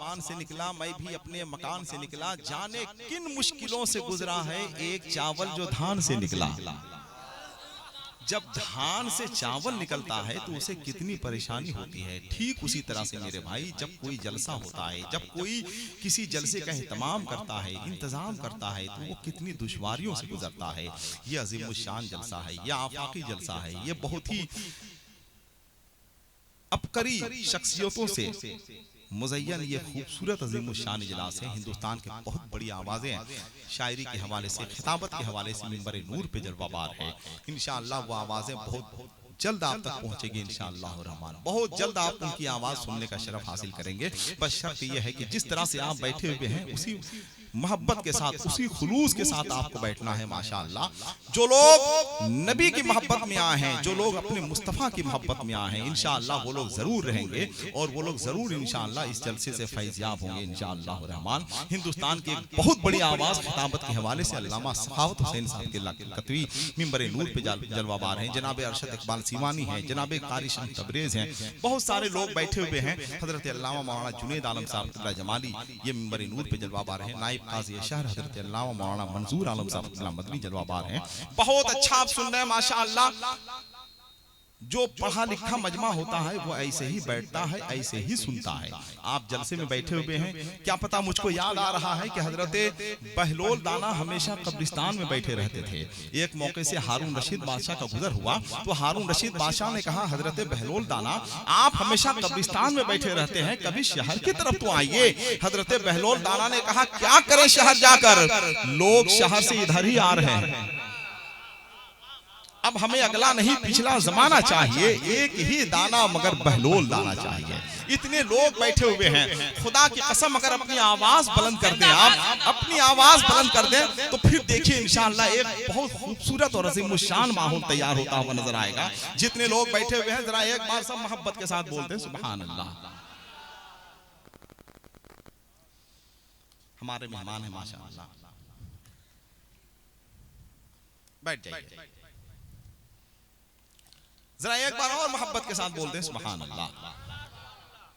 आसमान से निकला, मैं भी अपने मकान से निकला, जाने किन मुश्किलों से गुजरा है एक चावल जो धान से निकला। जब धान से चावल निकलता है तो उसे कितनी परेशानी होती है। ठीक उसी तरह से मेरे भाई, जब कोई जलसा होता है, जब कोई किसी जलसे का एहतमाम करता है, इंतजाम करता है, तो वो कितनी दुश्वारियों से गुजरता है। ये अजीमुशान जलसा है, ये आफाकी जलसा है, ये बहुत ही अबकरी शख्सियतों से मुज़य्यन ये खूबसूरत अज़ीमुश्शान इजलास है। हिंदुस्तान के बहुत बड़ी आवाज़ें हैं, शायरी के हवाले से, खिताबत के हवाले से मिंबर नूर पे जलवाबार है। इंशाअल्लाह वो आवाज़ें बहुत जल्द आप तक पहुंचेगी इंशाअल्लाह रहमान। बहुत जल्द आप उनकी आवाज़ सुनने का शरफ हासिल करेंगे। बस शर्त यह है कि जिस तरह से आप बैठे हुए हैं उसी मोहब्बत के साथ, उसी खुलूस के साथ आपको बैठना है। माशाअल्लाह, जो लोग नबी की मोहब्बत में आए हैं, जो लोग अपने मुस्तफ़ा की मोहब्बत में आए हैं, इंशाअल्लाह वो लोग जरूर रहेंगे और वो लोग जरूर इंशाअल्लाह इस जलसे से फैज़याब होंगे इंशाअल्लाह रहमान। हिंदुस्तान की एक बहुत बड़ी आवाज़ खिताबत के हवाले से अल्लामा सखावत हुसैन साहब के कतवी मिंबर नूर पे जलवाबार हैं। जनाब अरशद इकबाल सीवानी हैं, जनाब कारी शम्स तबरेज़ हैं, बहुत सारे लोग बैठे हुए हैं। हजरत अल्लामा मौलाना जुनैद आलम साहब जमाली ये मिंबर नूर पे जलवाबार हैं। नाइब काज़ी शहर हजरत अल्लामा मौलाना मंसूर आलम साहब मदनी जलवाबार हैं। बहुत अच्छा आप सुन रहे हैं माशाअल्लाह। जो पढ़ा लिखा मजमा होता है वो ऐसे ही बैठता है, ऐसे ही सुनता है। आप जलसे में बैठे हुए हैं, क्या पता मुझको याद आ रहा है कि हजरत बहलोल दाना हमेशा कब्रिस्तान में बैठे रहते थे। एक मौके से हारून रशीद बादशाह का गुजर हुआ तो हारून रशीद बादशाह ने कहा, हजरत बहलोल दाना आप हमेशा कब्रिस्तान में बैठे रहते हैं, कभी शहर की तरफ तो आइए। हजरत बहलोल दाना ने कहा, क्या करें शहर जाकर, लोग शहर से इधर ही आ रहे हैं। अब हमें अगला नहीं पिछला जमाना चाहिए, एक ही दाना मगर बहलोल दाना चाहिए। इतने लोग बैठे हुए हैं, खुदा की कसम अगर अपनी आवाज बुलंद कर दें, आप अपनी आवाज बुलंद कर दें तो फिर देखिए इंशाअल्लाह एक बहुत खूबसूरत और अज़ीमुश्शान माहौल तैयार होता हुआ नजर आएगा। जितने लोग बैठे हुए हैं जरा एक बार सब मोहब्बत के साथ बोलते हैं सुभान अल्लाह। हमारे मेहमान हैं माशाअल्लाह, बैठ जाइए। जरा एक बार और मोहब्बत के साथ बोलते हैं सुभान अल्लाह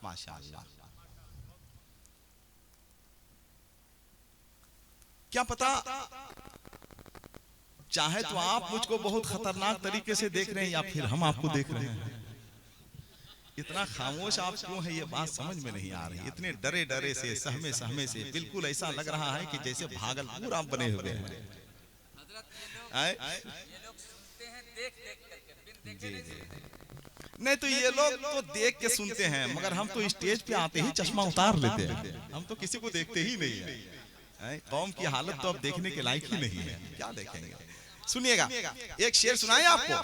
माशाअल्लाह। क्या पता चाहे तो आप मुझको बहुत खतरनाक तरीके से देख रहे हैं या फिर हम आपको देख रहे हैं। इतना खामोश आप क्यों है ये बात समझ में नहीं आ रही। इतने डरे डरे से, सहमे सहमे से, बिल्कुल ऐसा लग रहा है कि जैसे भागलपुर आप बने हुए हैं। जी जी, नहीं तो ये लोग तो देख के सुनते हैं, मगर हम तो स्टेज पे आते ही चश्मा उतार लेते हैं। हम तो किसी को देखते ही नहीं है। कौम की हालत तो अब देखने के लायक ही नहीं है, क्या देखेंगे। सुनिएगा, एक शेर सुनाए आपको।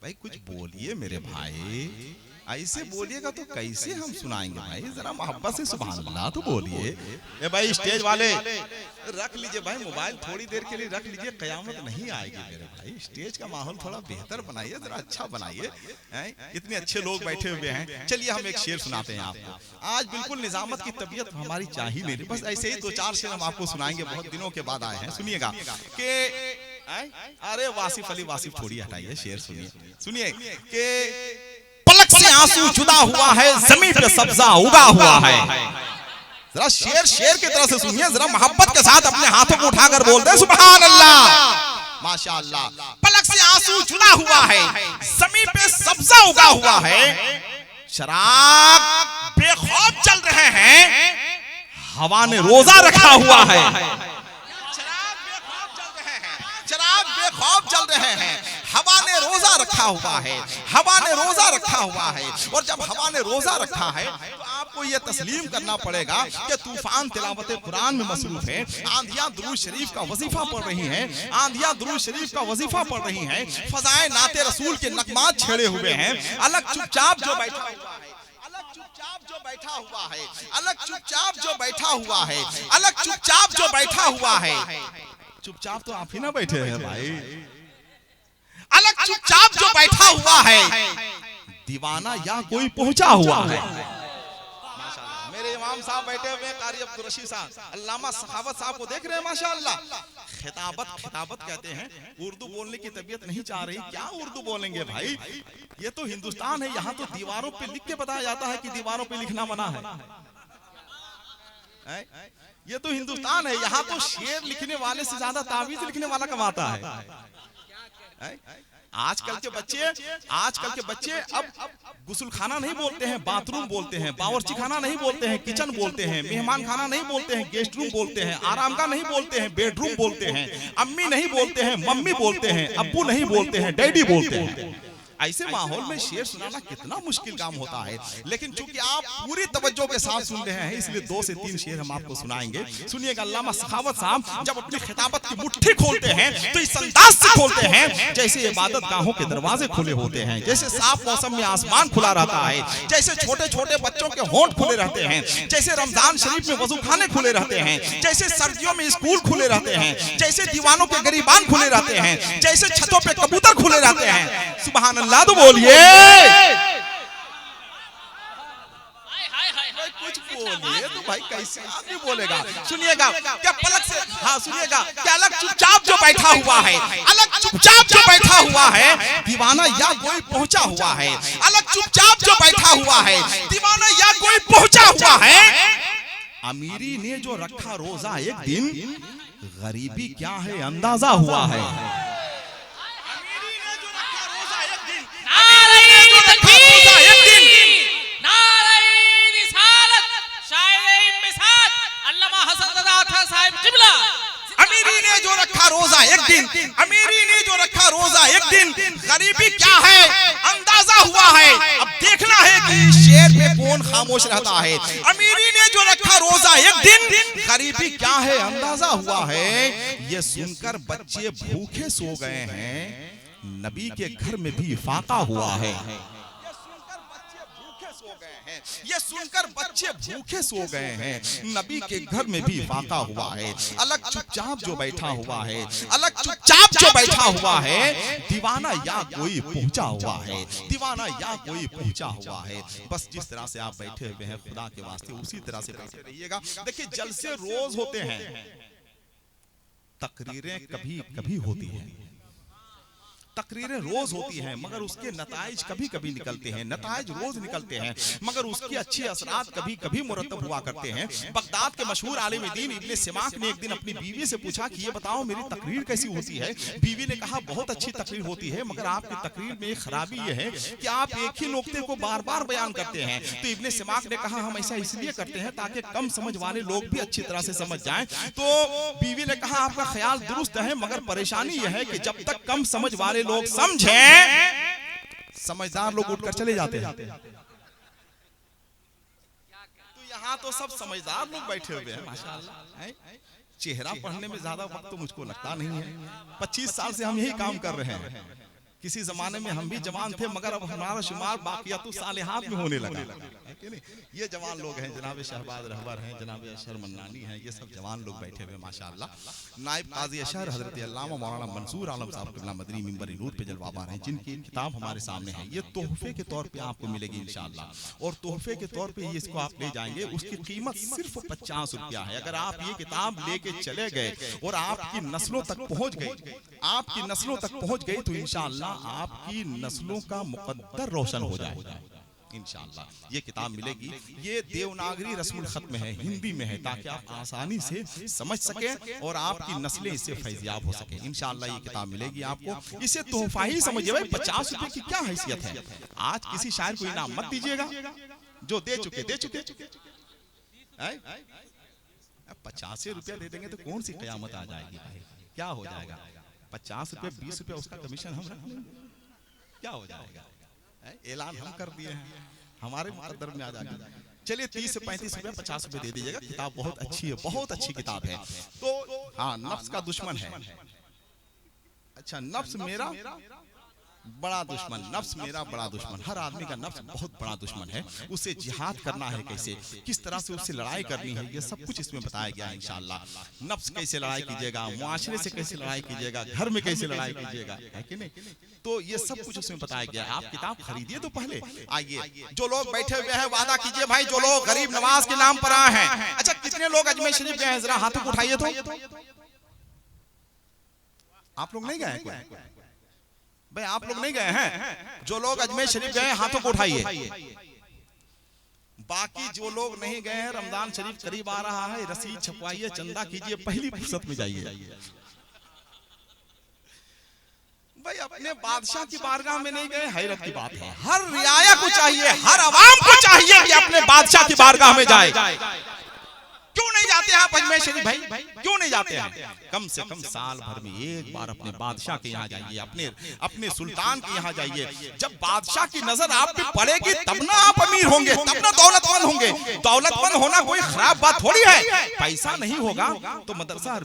भाई कुछ बोलिए मेरे भाई, ऐसे बोलिएगा तो कैसे हम सुनाएंगे भाई। जरा मोहब्बत से सुभान अल्लाह तो बोलिए। ए भाई स्टेज वाले रख लीजिए भाई, मोबाइल थोड़ी देर के लिए रख लीजिए, कयामत नहीं आएगी मेरे भाई। स्टेज का माहौल थोड़ा बेहतर बनाइए, जरा अच्छा बनाइए। इतने अच्छे लोग बैठे हुए हैं। चलिए हम एक शेर सुनाते हैं आपको। आज बिल्कुल निजामत की तबीयत हमारी चाह ही नहीं, बस ऐसे ही दो चार शेर हम आपको सुनाएंगे, बहुत दिनों के बाद आए हैं। सुनिएगा कि अरे वासिफ अली, वासिफ थोड़ी हटाइए, शेर सुनिए। सुनिए कि पलक से आंसू जुदा हुआ है, जमीन पे सब्जा उगा हुआ है। जरा शेर शेर की तरह से सुनिए, जरा मोहब्बत के साथ अपने हाथों को उठाकर बोलते हैं सुभान अल्लाह माशाअल्लाह। पलक से आंसू जुदा हुआ है, जमीन पे सब्जा उगा हुआ है, शराब बेखौफ चल रहे हैं, हवा ने रोजा रखा हुआ है। शराब बेखौफ चल रहे हैं, हवा ने रोजा रखा हुआ है, हवा ने रोजा रखा हुआ है। और जब हवा ने रोजा रखा है तो आपको यह तस्लीम करना पड़ेगा कि तूफान तिलावत कुरान में मसरूफ है, आंधियां दुरूद शरीफ का वजीफा पढ़ रही हैं, आंधियां दुरूद शरीफ का वजीफा पढ़ रही हैं, फजाए नाते रसूल के नगमात छेड़े हुए हैं। अलग चुपचाप जो बैठा हुआ है, अलग चुपचाप जो बैठा हुआ है, अलग चुपचाप जो बैठा हुआ है, अलग चुपचाप जो बैठा हुआ है। चुपचाप तो आप ही ना बैठे हैं भाई, अलग चुपचाप जो बैठा हुआ है, दीवाना या कोई पहुंचा हुआ है। माशाअल्लाह मेरे इमाम साहब बैठे हुए हैं, कारी अब्दुल रशीद साहब, अल्लामा सखावत साहब को देख रहे हैं माशाअल्लाह। खिताबत खिताबत कहते हैं, उर्दू बोलने की तबीयत नहीं चाह रही, क्या उर्दू बोलेंगे भाई। ये तो हिंदुस्तान है, यहाँ तो दीवारों पे लिख के बताया जाता है कि दीवारों पे लिखना मना है। ये तो हिंदुस्तान है, यहाँ तो शेर लिखने वाले से ज्यादा तावीज लिखने वाला कमाता है। आजकल के बच्चे अब गुस्ल खाना नहीं बोलते हैं, बाथरूम बोलते हैं, बावर्ची खाना नहीं बोलते हैं, किचन बोलते हैं, मेहमान खाना नहीं बोलते हैं, गेस्ट रूम बोलते हैं, आराम का नहीं बोलते हैं, बेडरूम बोलते हैं, अम्मी नहीं बोलते हैं, मम्मी बोलते हैं, अब्बू नहीं बोलते हैं, डैडी बोलते हैं। ऐसे माहौल में शेर सुनाना कितना मुश्किल काम होता है, लेकिन चूंकि आप पूरी तवज्जो के साथ सुन रहे हैं इसलिए 2 से 3 शेर हम आपको सुनाएंगे। सुनिएगा, अल्लामा सखावत साहब जब अपनी खिताबत की मुट्ठी खोलते हैं तो इस अंदाज से खोलते हैं जैसे इबादत गाहों के दरवाजे खुले होते हैं, जैसे साफ मौसम में आसमान खुला रहता है, जैसे छोटे छोटे बच्चों के होंठ खुले रहते हैं, जैसे रमजान शरीफ में वजू खाने खुले रहते हैं, जैसे सर्दियों में स्कूल खुले रहते हैं, जैसे दीवानों के गरीबान खुले रहते हैं, जैसे छतों पे कबूतर खुले रहते हैं। सुभान अल्लाह तो बोलिए, कुछ बोलिए तो भाई कैसे आदमी बोलेगा। सुनिएगा क्या पलक से, हाँ सुनिएगा क्या अलग चुपचाप जो बैठा हुआ है, अलग चुपचाप जो बैठा हुआ है दीवाना या कोई पहुंचा हुआ है, अलग चुपचाप जो बैठा हुआ है दीवाना या कोई पहुंचा हुआ है। अमीरी ने जो रखा रोजा एक दिन, गरीबी क्या है अंदाजा हुआ है। अमीरी ने जो रखा रोजा एक दिन, अमीरी ने जो रखा रोजा एक दिन, गरीबी क्या है अंदाजा हुआ है। अब देखना है कि शेर पे कौन खामोश रहता है। अमीरी ने जो रखा रोजा एक दिन, गरीबी क्या है अंदाजा हुआ है। ये सुनकर बच्चे भूखे सो गए हैं, नबी के घर में भी फाका हुआ है। ये सुनकर बच्चे भूखे सो गए हैं, नबी के घर में भी फाका हुआ है। अलग चुपचाप जो बैठा हुआ है, अलग चुपचाप जो बैठा हुआ है दीवाना या कोई पहुंचा हुआ है, दीवाना या कोई पहुंचा हुआ है। बस जिस तरह से आप बैठे हुए हैं खुदा के वास्ते उसी तरह से बैठे रहिएगा। देखिए जलसे रोज होते हैं, तकरीरें कभी कभी होती हैं, तकरीरें रोज होती हैं मगर उसके नताइज कभी कभी निकलते हैं, नताइज रोज निकलते हैं मगर उसके अच्छे असरात कभी कभी मुरतब हुआ करते हैं। बगदाद के मशहूर आलिम दीन इब्ने सिमाक ने एक दिन अपनी बीवी से पूछा कि ये बताओ मेरी तकरीर कैसी होती है। बीवी ने कहा बहुत अच्छी तकरीर होती है मगर आपकी तकरीर में एक खराबी ये है कि आप एक ही नुक्ते को बार बार बयान करते हैं। तो इब्ने सिमाक ने कहा हम ऐसा इसलिए करते हैं ताकि कम समझ वाले लोग भी अच्छी तरह से समझ जाएं। तो बीवी ने कहा आपका ख्याल दुरुस्त है मगर परेशानी यह है कि जब तक कम समझ वाले लोग समझे समझदार लोग उठकर चले जाते हैं। तो यहाँ तो सब समझदार लोग बैठे हुए हैं माशाअल्लाह। चेहरा पढ़ने में ज्यादा वक्त तो मुझको लगता नहीं है, 25 साल से हम यही काम कर रहे हैं। किसी जमाने में हम भी जवान थे मगर अब हमारा शुमार बाकियातु सालिहात में होने लगा है कि नहीं। ये जवान लोग हैं, जनाब शहबाज रहबर हैं, जनाब अशर मन्नानी हैं, ये सब जवान लोग बैठे हुए माशाअल्लाह। नायब काजी अशर हजरत अल्लामा मौलाना मंसूर आलम साहब क़िबला मदनी मिंबर नूर पे जलवाबार हैं, जिनकी किताब हमारे सामने है। ये तोहफे के तौर पे आपको मिलेगी इंशाअल्लाह, और तोहफे के तौर पे इसको आप ले जाएंगे। उसकी कीमत सिर्फ 50 रुपया है। अगर आप ये किताब लेके चले गए और आपकी नस्लों तक पहुंच गई, आपकी नस्लों तक पहुंच गई तो इंशाअल्लाह आपकी नस्लों का मुकद्दर रोशन हो जाएगा इंशाअल्लाह। ये किताब मिलेगी, ये देवनागरी रस्मुल खत में है, हिंदी में है, ताकि आप आसानी से समझ सके और आपकी नस्लें इससे फैजियाब हो सके। इंशाअल्लाह ये किताब मिलेगी आपको। इसे तोहफा ही समझिए भाई, 50 रुपए की क्या हैसियत है। आज किसी शायर को इनाम मत दीजिएगा, जो दे चुके 50 रुपया दे देंगे तो कौन सी कयामत आ जाएगी भाई, क्या हो जाएगा। 50 रुपये 20 रुपये उसका कमीशन हम रख लेंगे, क्या हो जाएगा। ऐलान हम कर दिए हैं, हमारे मुकद्दर में आ जाएगा। चलिए 30 से 35 रुपये 50 रुपये दे दीजिएगा। किताब बहुत अच्छी है, बहुत अच्छी किताब है। तो हाँ, नफ्स का दुश्मन है। अच्छा, नफ्स मेरा बड़ा दुश्मन, नफ्स मेरा बड़ा दुश्मन। हर आदमी का नफ्स बहुत बड़ा दुश्मन है। उसे जिहाद करना है कैसे, किस तरह से उससे लड़ाई करनी है, ये सब कुछ इसमें बताया गया है इंशाअल्लाह। नफ्स कैसे लड़ाई कीजिएगा, मुआशरे से कैसे लड़ाई कीजिएगा, घर में कैसे लड़ाई कीजिएगा, है कि नहीं। तो ये सब कुछ उसमें बताया गया है। आप किताब खरीदिए तो पहले आइए। जो लोग बैठे हुए हैं वादा कीजिए भाई, जो लोग गरीब नवाज के नाम पर आए हैं। अच्छा, कितने लोग अजमेर शरीफ गए हैं, जरा हाथों को उठाइए। तो आप लोग नहीं गए भाई, आप लोग नहीं गए हैं। जो लोग अजमेर शरीफ गए हाथों को उठाइए। बाकी जो लोग नहीं गए हैं, रमजान शरीफ करीब आ रहा है, रसीद छपवाइए, चंदा कीजिए, पहली फुर्सत में जाइए। भाई अपने बादशाह की बारगाह में नहीं गए, हैरत की बात है। हर रियाया को चाहिए, हर अवाम को चाहिए कि अपने बादशाह की बारगाह में जाए। क्यों नहीं जाते हैं आप अजमेर शरीफ भाई, क्यों नहीं जाते हैं? कम से कम साल भर में एक बार अपने बादशाह के यहाँ जाइए, अपने सुल्तान के यहाँ जाइए। जब बादशाह की नजर आप पे पड़ेगी तब ना आप अमीर होंगे, तब ना दौलतमंद होंगे। दौलतमंद होना कोई खराब बात थोड़ी है। पैसा नहीं होगा तो मदरसा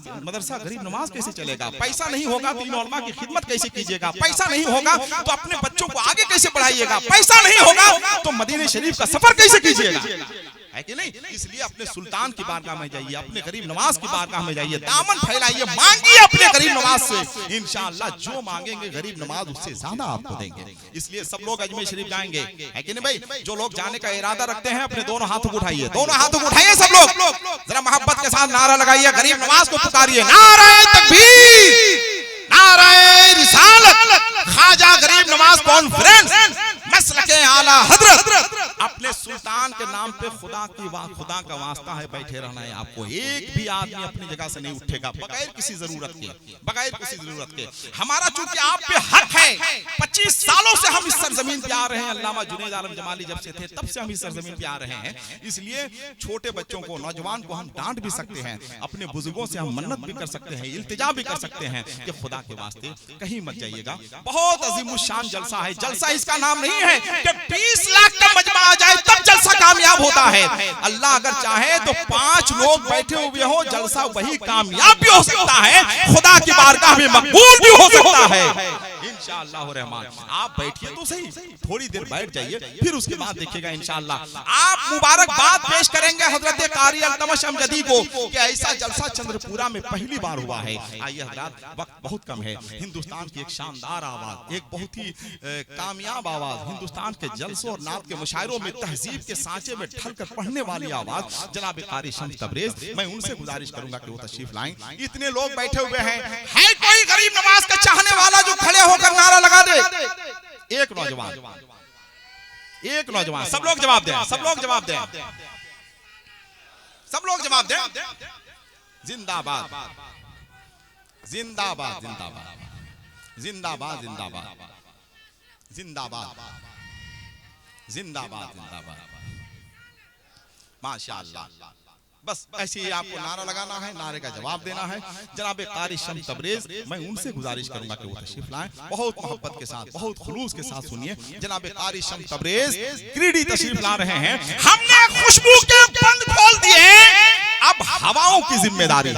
गरीब नवाज कैसे चलेगा? पैसा नहीं होगा तो इमाम की खिदमत कैसे कीजिएगा? पैसा नहीं होगा तो अपने बच्चों को आगे कैसे बढ़ाइएगा? पैसा नहीं होगा तो मदीने शरीफ का सफर कैसे कीजिएगा? है कि नहीं? इसलिए अपने सुल्तान की बारगाह में जाइए, अपने गरीब नवाज की बारगाह में जाइए, दामन फैलाइए, मांगिए अपने गरीब नवाज से। इंशाअल्लाह जो मांगेंगे गरीब नवाज उससे ज्यादा आपको देंगे। इसलिए सब लोग अजमेर शरीफ जाएंगे, है कि नहीं भाई? जो लोग जाने का इरादा रखते हैं अपने दोनों हाथों को उठाइए, दोनों हाथों को उठाइए सब लोग, जरा मोहब्बत के साथ नारा लगाइए, गरीब नवाज को पुकारिए, नारे तकबीर, नारे रिसालत, ख्वाजा गरीब नवाज कॉन्फ्रेंस, मसलके आला हजरत। अपने सुल्तान के नाम पे खुदा का वास्ता है, बैठे रहना है आपको। एक भी आदमी अपनी जगह से नहीं उठेगा बगैर किसी जरूरत के। हमारा चूंकि आप पे हक है, 25 सालों से हम इस सरजमीन पे आ रहे हैं। अल्लामा जुनैद आलम जमाली जब से थे तब से हम इस सरजमीन पे आ रहे हैं। इसलिए छोटे बच्चों को, नौजवान को हम डांट भी सकते हैं, अपने बुजुर्गों से हम मन्नत भी कर सकते हैं, इल्तिजा भी कर सकते हैं कि खुदा के वास्ते कहीं मत जाइएगा। बहुत अजीमुशान जलसा है। जलसा इसका नाम नहीं है कि 20 लाख का मजमा आ जाए तब जलसा कामयाब होता है। अल्लाह अगर चाहे तो 5 लोग बैठे हुए हो, जलसा वही कामयाब भी हो सकता है, खुदा की बारगाह में मकबूल भी हो सकता है इंशाअल्लाह रहमान। आप बैठिए तो सही, थोड़ी देर बैठ जाइए, फिर उसके बाद देखिएगा इंशाअल्लाह आप मुबारकबाद पेश करेंगे हजरत कारी अल्तमश अमजदी को कि ऐसा जलसा चंद्रपुरा में पहली बार हुआ है। आइए हजरात, वक्त बहुत कम है। हिंदुस्तान की एक शानदार आवाज, एक बहुत ही कामयाब आवाज, हिंदुस्तान के जलसों और नात के मुशायरों में तहजीब के सांचे में ढलकर पढ़ने वाली आवाज जनाब कारी शम्स तबरेज। मैं उनसे गुजारिश करूंगा कि वो तशरीफ लाएं। इतने लोग बैठे हुए हैं, है कोई गरीब नवाज का चाहने वाला जो खड़े होकर नारा लगा दे? एक नौजवान, सब लोग जवाब दें, सब लोग जवाब दें, सब लोग जवाब दें। जिंदाबाद, जिंदाबाद, जिंदाबाद, जिंदाबाद, जिंदाबाद, जिंदाबाद, जिंदाबाद, जिंदाबाद। माशाअल्लाह। बस ऐसे ही आपको नारा लगाना है, नारे का जवाब देना है। जनाब कारी शम्स तबरेज, मैं उनसे गुजारिश करूंगा कि वो तशरीफ लाएं। बहुत मोहब्बत के साथ, बहुत खुलूस के साथ सुनिए। जनाब कारी शम्स तबरेज गिरिडीह तशरीफ ला रहे हैं। हमने खुशबू के बंद खोल दिए, अब हवाओं की जिम्मेदारी